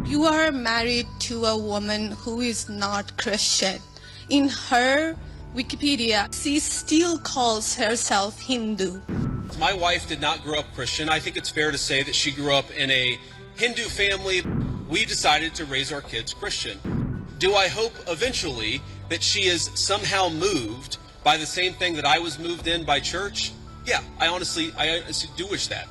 You are married to a woman who is not Christian. In her Wikipedia, she still calls herself Hindu. My wife did not grow up Christian. I think it's fair to say that she grew up in a Hindu family. We decided to raise our kids Christian. Do I hope eventually that she is somehow moved by the same thing that I was moved in by church? Yeah, I honestly do wish that.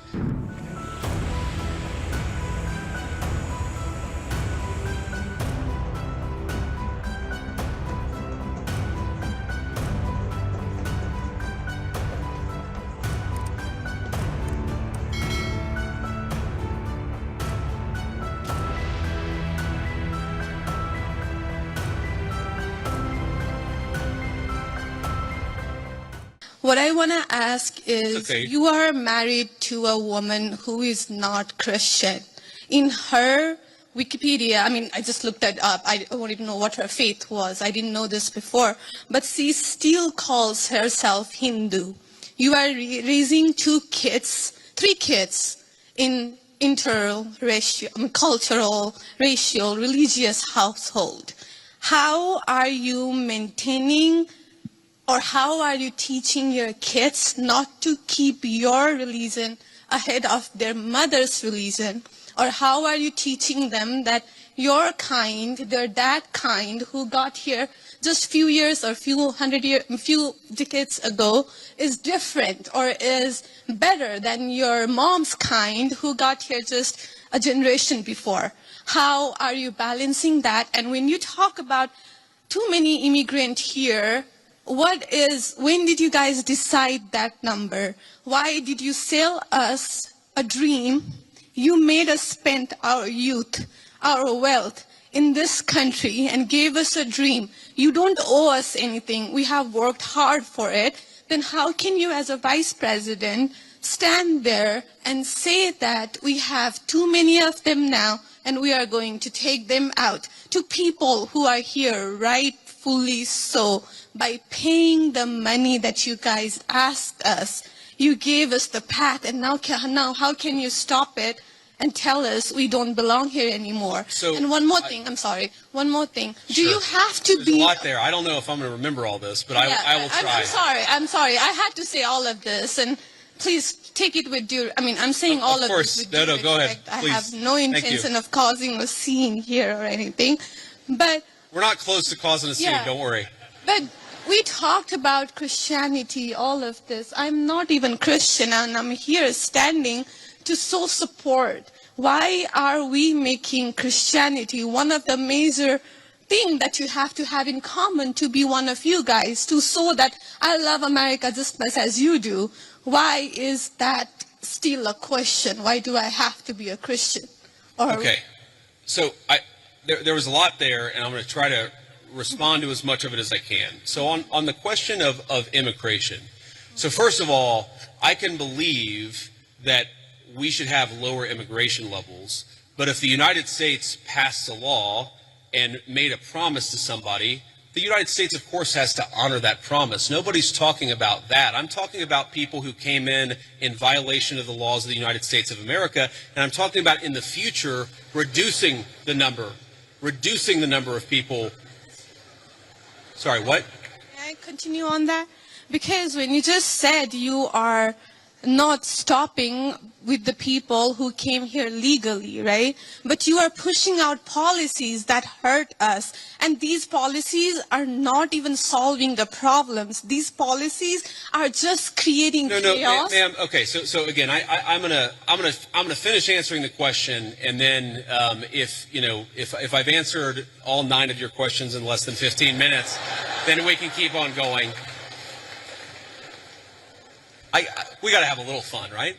What I want to ask is, you are married to a woman who is not Christian. In her Wikipedia, I mean, I just looked it up. I don't even know what her faith was. I didn't know this before. But she still calls herself Hindu. You are raising three kids in cultural, racial, religious household. How are you maintaining, or how are you teaching your kids not to keep your religion ahead of their mother's religion? Or how are you teaching them that your kind, they're that kind who got here just few years or few decades ago is different or is better than your mom's kind who got here just a generation before? How are you balancing that? And when you talk about too many immigrants here, when did you guys decide that number? Why did you sell us a dream? You made us spend our youth, our wealth in this country and gave us a dream. You don't owe us anything. We have worked hard for it. Then how can you as a vice president stand there and say that we have too many of them now and we are going to take them out to people who are here rightfully so? By paying the money that you guys asked us, you gave us the path, and now how can you stop it and tell us we don't belong here anymore? And one more thing, I'm sorry, one more thing. Sure. Do you have to There's a lot there. I don't know if I'm going to remember all this, but yeah, I will try. I'm sorry. I had to say all of this, and please take it with due, I'm saying all of this with due respect. Go ahead. Please. I have no intention of causing a scene here or anything, but... We're not close to causing a scene, don't worry. But we talked about Christianity, all of this. I'm not even Christian, and I'm here standing to show support. Why are we making Christianity one of the major things that you have to have in common to be one of you guys, to show that I love America just as much as you do? Why is that still a question? Why do I have to be a Christian? Okay, so there was a lot there, and I'm going to try to respond to as much of it as I can. So on the question of immigration, so first of all, I can believe that we should have lower immigration levels, but if the United States passed a law and made a promise to somebody, the United States, of course, has to honor that promise. Nobody's talking about that. I'm talking about people who came in violation of the laws of the United States of America, and I'm talking about in the future reducing the number of people. Sorry, what? Can I continue on that? Because when you just said you are not stopping with the people who came here legally, right? But you are pushing out policies that hurt us. And these policies are not even solving the problems. These policies are just creating chaos. No, ma'am. Okay, so again, I'm gonna finish answering the question, and then if I've answered all 9 of your questions in less than 15 minutes, then we can keep on going. We got to have a little fun, right?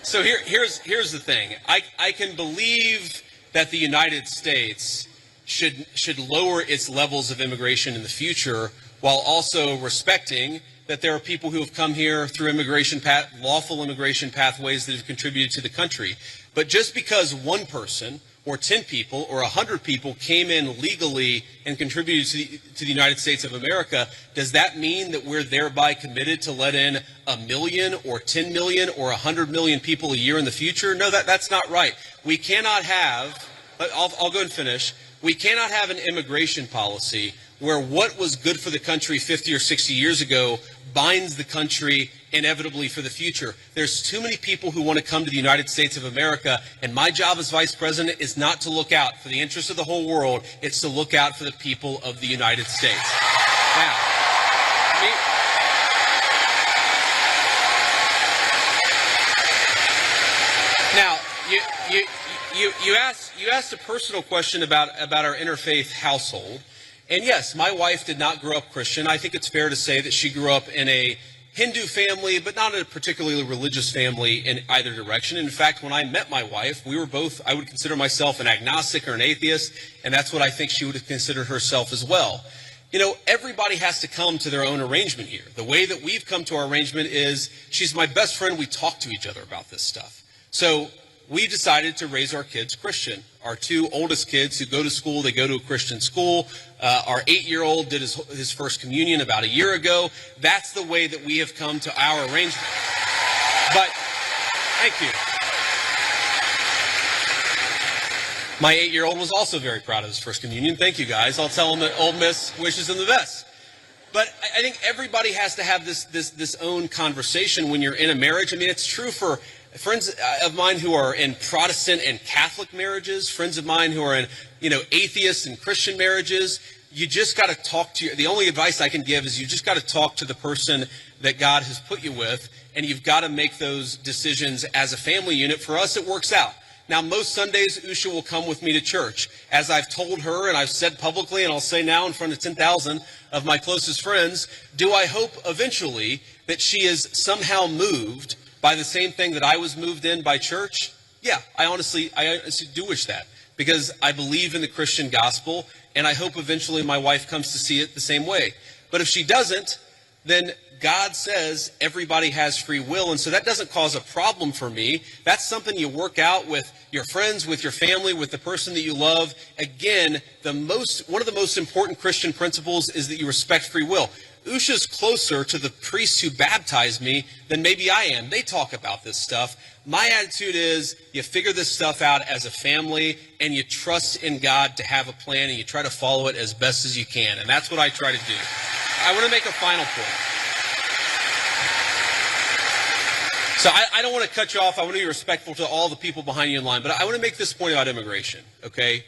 So here's the thing. I can believe that the United States should lower its levels of immigration in the future, while also respecting that there are people who have come here through lawful immigration pathways that have contributed to the country. But just because one person or 10 people or 100 people came in legally and contributed to the United States of America, does that mean that we're thereby committed to let in 1 million or 10 million or 100 million people a year in the future? No, that's not right. We cannot have I'll go and finish. We cannot have an immigration policy where what was good for the country 50 or 60 years ago binds the country inevitably for the future. There's too many people who want to come to the United States of America, and my job as Vice President is not to look out for the interests of the whole world. It's to look out for the people of the United States. Now, you asked a personal question about our interfaith household. And yes, my wife did not grow up Christian. I think it's fair to say that she grew up in a Hindu family, but not a particularly religious family in either direction. In fact, when I met my wife, we were both, I would consider myself an agnostic or an atheist, and that's what I think she would have considered herself as well. You know, everybody has to come to their own arrangement here. The way that we've come to our arrangement is she's my best friend. We talk to each other about this stuff. So we decided to raise our kids Christian. Our two oldest kids who go to school, they go to a Christian school. Our 8-year-old did his first communion about a year ago. That's the way that we have come to our arrangement. But, thank you. My 8-year-old was also very proud of his first communion. Thank you, guys. I'll tell him that Old Miss wishes him the best. But I think everybody has to have this own conversation when you're in a marriage. I mean, it's true for friends of mine who are in Protestant and Catholic marriages, friends of mine who are in, atheist and Christian marriages. You just got to talk to the only advice I can give is you just got to talk to the person that God has put you with, and you've got to make those decisions as a family unit. For us, it works out. Now, most Sundays, Usha will come with me to church. As I've told her, and I've said publicly, and I'll say now in front of 10,000 of my closest friends, do I hope eventually that she is somehow moved by the same thing that I was moved in by church? Yeah, I honestly do wish that, because I believe in the Christian gospel, and I hope eventually my wife comes to see it the same way. But if she doesn't, then God says everybody has free will, and so that doesn't cause a problem for me. That's something you work out with your friends, with your family, with the person that you love. Again, one of the most important Christian principles is that you respect free will. Usha's closer to the priests who baptized me than maybe I am. They talk about this stuff. My attitude is you figure this stuff out as a family, and you trust in God to have a plan, and you try to follow it as best as you can. And that's what I try to do. I want to make a final point. So I don't want to cut you off. I want to be respectful to all the people behind you in line. But I want to make this point about immigration, okay?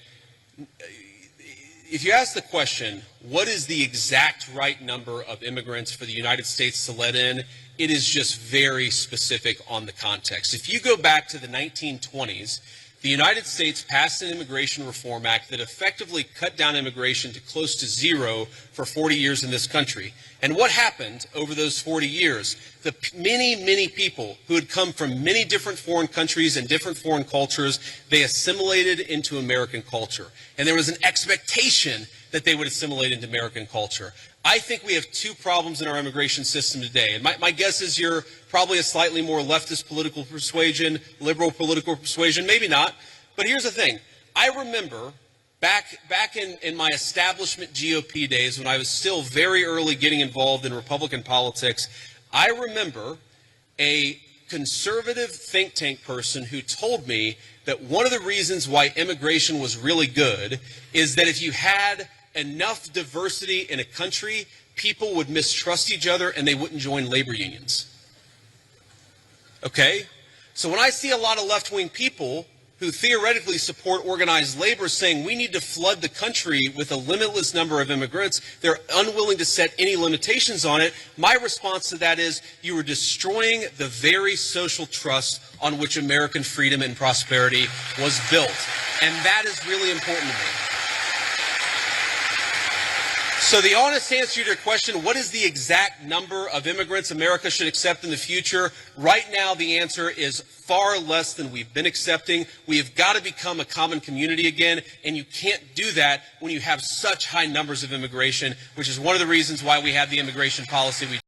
If you ask the question, what is the exact right number of immigrants for the United States to let in, it is just very specific on the context. If you go back to the 1920s, the United States passed an Immigration Reform Act that effectively cut down immigration to close to zero for 40 years in this country. And what happened over those 40 years? The many, many people who had come from many different foreign countries and different foreign cultures, they assimilated into American culture. And there was an expectation that they would assimilate into American culture. I think we have two problems in our immigration system today. And my guess is you're probably a slightly more leftist political persuasion, liberal political persuasion, maybe not. But here's the thing. I remember back in my establishment GOP days, when I was still very early getting involved in Republican politics, I remember a conservative think tank person who told me that one of the reasons why immigration was really good is that if you had enough diversity in a country, people would mistrust each other and they wouldn't join labor unions. Okay? So when I see a lot of left-wing people who theoretically support organized labor saying we need to flood the country with a limitless number of immigrants, they're unwilling to set any limitations on it. My response to that is you are destroying the very social trust on which American freedom and prosperity was built. And that is really important to me. So the honest answer to your question, what is the exact number of immigrants America should accept in the future? Right now, the answer is far less than we've been accepting. We have got to become a common community again, and you can't do that when you have such high numbers of immigration, which is one of the reasons why we have the immigration policy we